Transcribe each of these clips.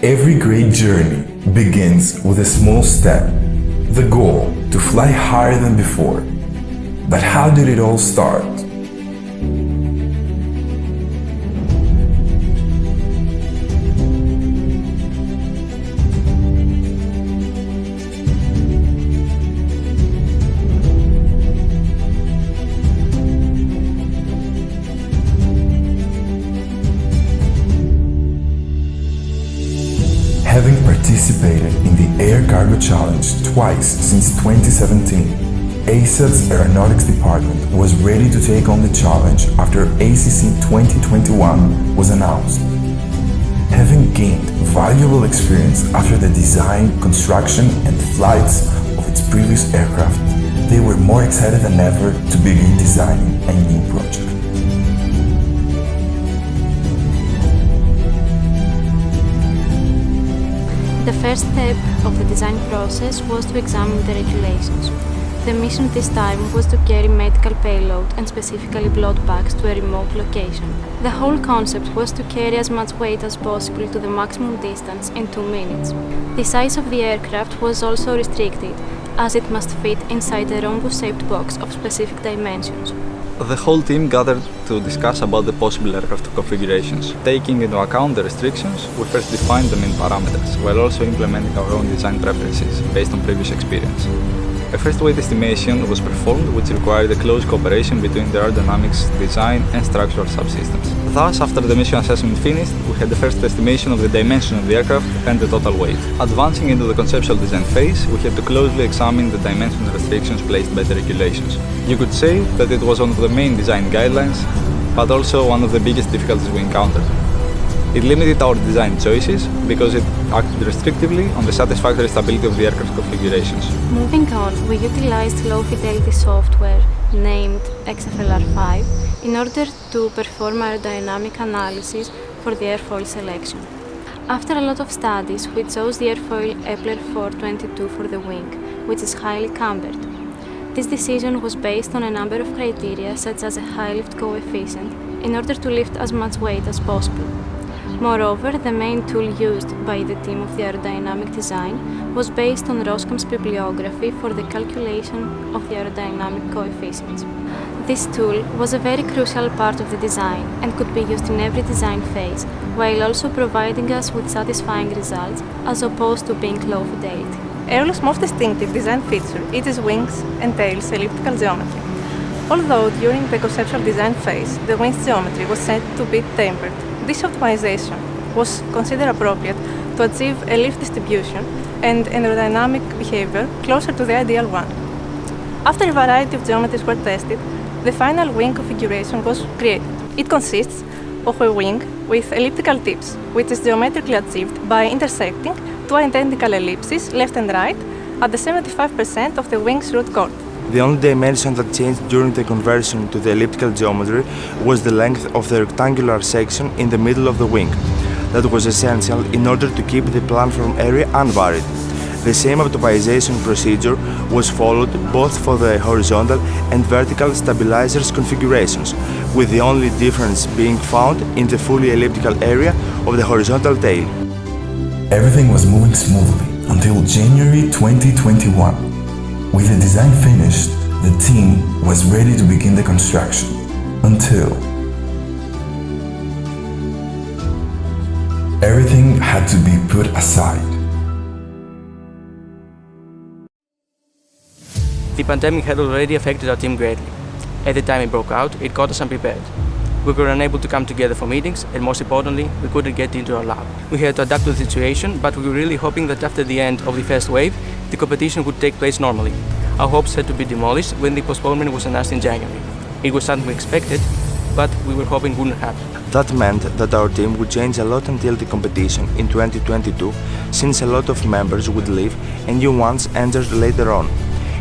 Every great journey begins with a small step, the goal to fly higher than before. But how did it all start? Having participated in the Air Cargo Challenge twice since 2017, ASAT's Aeronautics department was ready to take on the challenge after ACC 2021 was announced. Having gained valuable experience after the design, construction, and flights of its previous aircraft, they were more excited than ever to begin designing a new project. The first step of the design process was to examine the regulations. The mission this time was to carry medical payload and specifically blood bags to a remote location. The whole concept was to carry as much weight as possible to the maximum distance in 2 minutes. The size of the aircraft was also restricted, as it must fit inside a rhombus-shaped box of specific dimensions. The whole team gathered to discuss about the possible aircraft configurations. Taking into account the restrictions, we first defined the main parameters, while also implementing our own design preferences based on previous experience. A first weight estimation was performed, which required a close cooperation between the aerodynamics, design and structural subsystems. Thus, after the mission assessment finished, we had the first estimation of the dimension of the aircraft and the total weight. Advancing into the conceptual design phase, we had to closely examine the dimension restrictions placed by the regulations. You could say that it was one of the main design guidelines, but also one of the biggest difficulties we encountered. It limited our design choices because it acted restrictively on the satisfactory stability of the aircraft configurations. Moving on, we utilized low-fidelity software named XFLR5 in order to perform aerodynamic analysis for the airfoil selection. After a lot of studies, we chose the airfoil Epler 422 for the wing, which is highly cambered. This decision was based on a number of criteria such as a high lift coefficient in order to lift as much weight as possible. Moreover, the main tool used by the team of the aerodynamic design was based on Roskam's bibliography for the calculation of the aerodynamic coefficients. This tool was a very crucial part of the design and could be used in every design phase, while also providing us with satisfying results as opposed to being low fidelity. Aeolus' most distinctive design feature is its wings and tails elliptical geometry. Although during the conceptual design phase the wings geometry was said to be tempered, this optimization was considered appropriate to achieve a lift distribution and aerodynamic behavior closer to the ideal one. After a variety of geometries were tested, the final wing configuration was created. It consists of a wing with elliptical tips, which is geometrically achieved by intersecting two identical ellipses, left and right, at the 75% of the wing's root chord. The only dimension that changed during the conversion to the elliptical geometry was the length of the rectangular section in the middle of the wing. That was essential in order to keep the platform area unvaried. The same optimization procedure was followed both for the horizontal and vertical stabilizers configurations, with the only difference being found in the fully elliptical area of the horizontal tail. Everything was moving smoothly until January 2021. With the design finished, the team was ready to begin the construction, until everything had to be put aside. The pandemic had already affected our team greatly. At the time it broke out, it caught us unprepared. We were unable to come together for meetings, and most importantly, we couldn't get into our lab. We had to adapt to the situation, but we were really hoping that after the end of the first wave, the competition would take place normally. Our hopes had to be demolished when the postponement was announced in January. It was something we expected, but we were hoping wouldn't happen. That meant that our team would change a lot until the competition in 2022, since a lot of members would leave and new ones entered later on.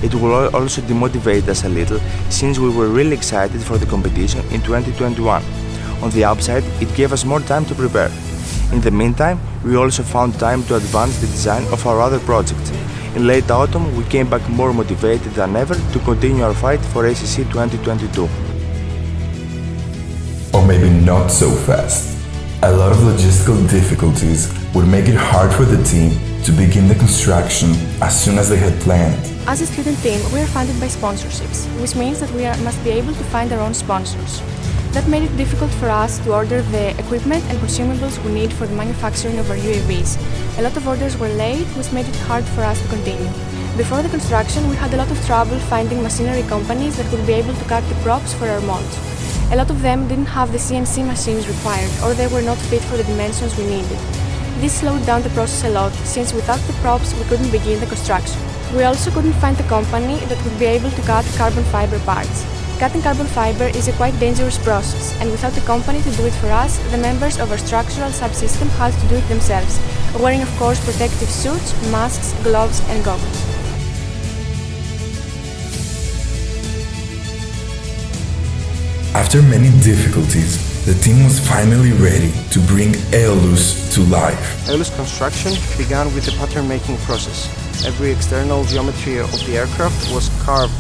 It will also demotivate us a little, since we were really excited for the competition in 2021. On the upside, it gave us more time to prepare. In the meantime, we also found time to advance the design of our other projects. In late autumn, we came back more motivated than ever to continue our fight for ACC 2022. Or maybe not so fast. A lot of logistical difficulties would make it hard for the team to begin the construction as soon as they had planned. As a student team, we are funded by sponsorships, which means that must be able to find our own sponsors. That made it difficult for us to order the equipment and consumables we need for the manufacturing of our UAVs. A lot of orders were late, which made it hard for us to continue. Before the construction, we had a lot of trouble finding machinery companies that would be able to cut the props for our molds. A lot of them didn't have the CNC machines required, or they were not fit for the dimensions we needed. This slowed down the process a lot, since without the props we couldn't begin the construction. We also couldn't find a company that would be able to cut carbon fiber parts. Cutting carbon fiber is a quite dangerous process, and without a company to do it for us, the members of our structural subsystem had to do it themselves, wearing of course protective suits, masks, gloves and goggles. After many difficulties, the team was finally ready to bring Aeolus to life. Aeolus construction began with the pattern making process. Every external geometry of the aircraft was carved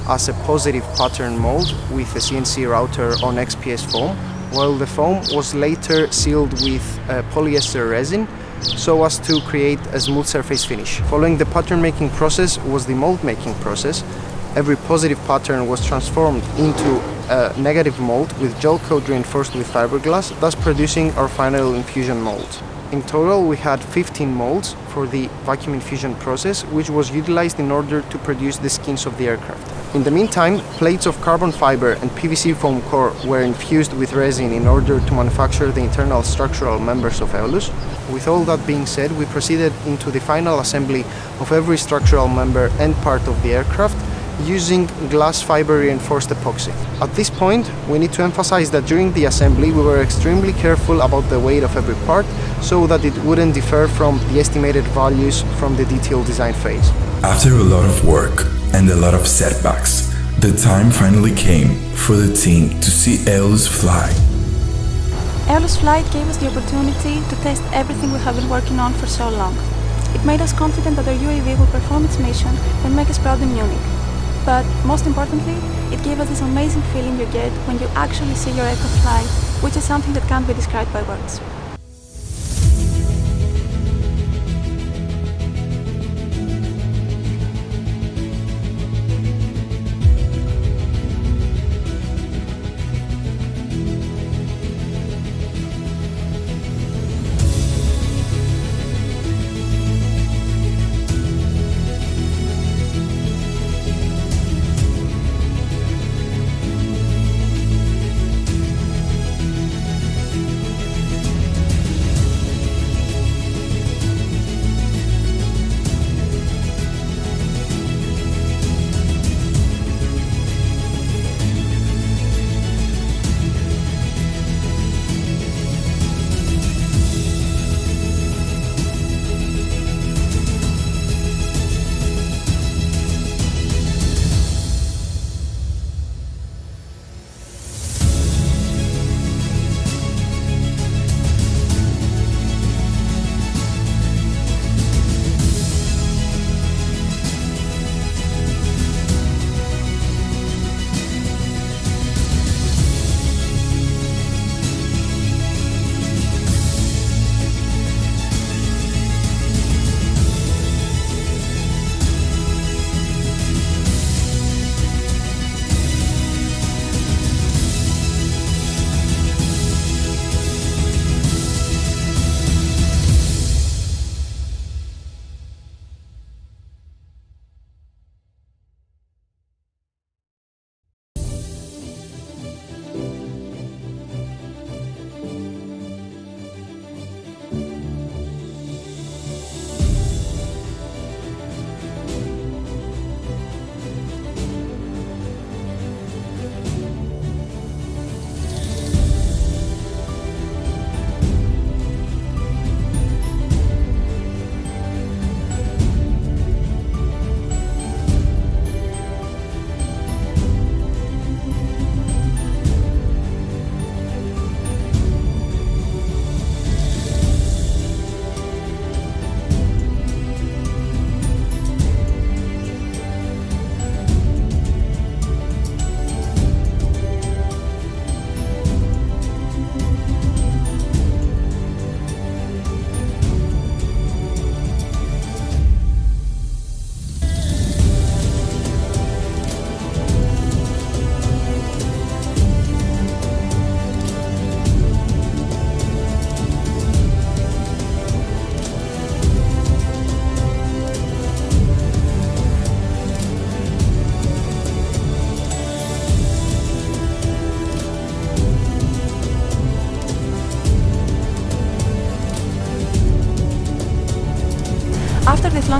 as a positive pattern mold with a CNC router on XPS foam, while the foam was later sealed with polyester resin so as to create a smooth surface finish. Following the pattern making process was the mold making process. Every positive pattern was transformed into a negative mold with gel coat reinforced with fiberglass, thus producing our final infusion mold. In total, we had 15 molds for the vacuum infusion process, which was utilized in order to produce the skins of the aircraft. In the meantime, plates of carbon fiber and PVC foam core were infused with resin in order to manufacture the internal structural members of Aeolus. With all that being said, we proceeded into the final assembly of every structural member and part of the aircraft using glass fiber reinforced epoxy. At this point, we need to emphasize that during the assembly we were extremely careful about the weight of every part so that it wouldn't differ from the estimated values from the detailed design phase. After a lot of work and a lot of setbacks, the time finally came for the team to see Aeolus fly. Aeolus flight gave us the opportunity to test everything we have been working on for so long. It made us confident that our UAV will perform its mission and make us proud in Munich. But most importantly, it gave us this amazing feeling you get when you actually see your aircraft fly, which is something that can't be described by words.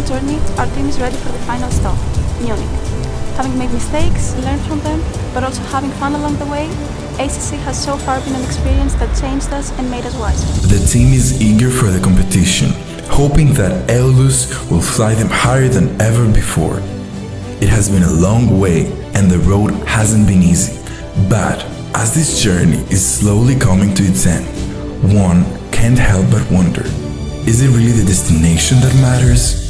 journey, our team is ready for the final stop, Munich. Having made mistakes, learned from them, but also having fun along the way, ACC has so far been an experience that changed us and made us wiser. The team is eager for the competition, hoping that Aeolus will fly them higher than ever before. It has been a long way and the road hasn't been easy, but as this journey is slowly coming to its end, one can't help but wonder, is it really the destination that matters?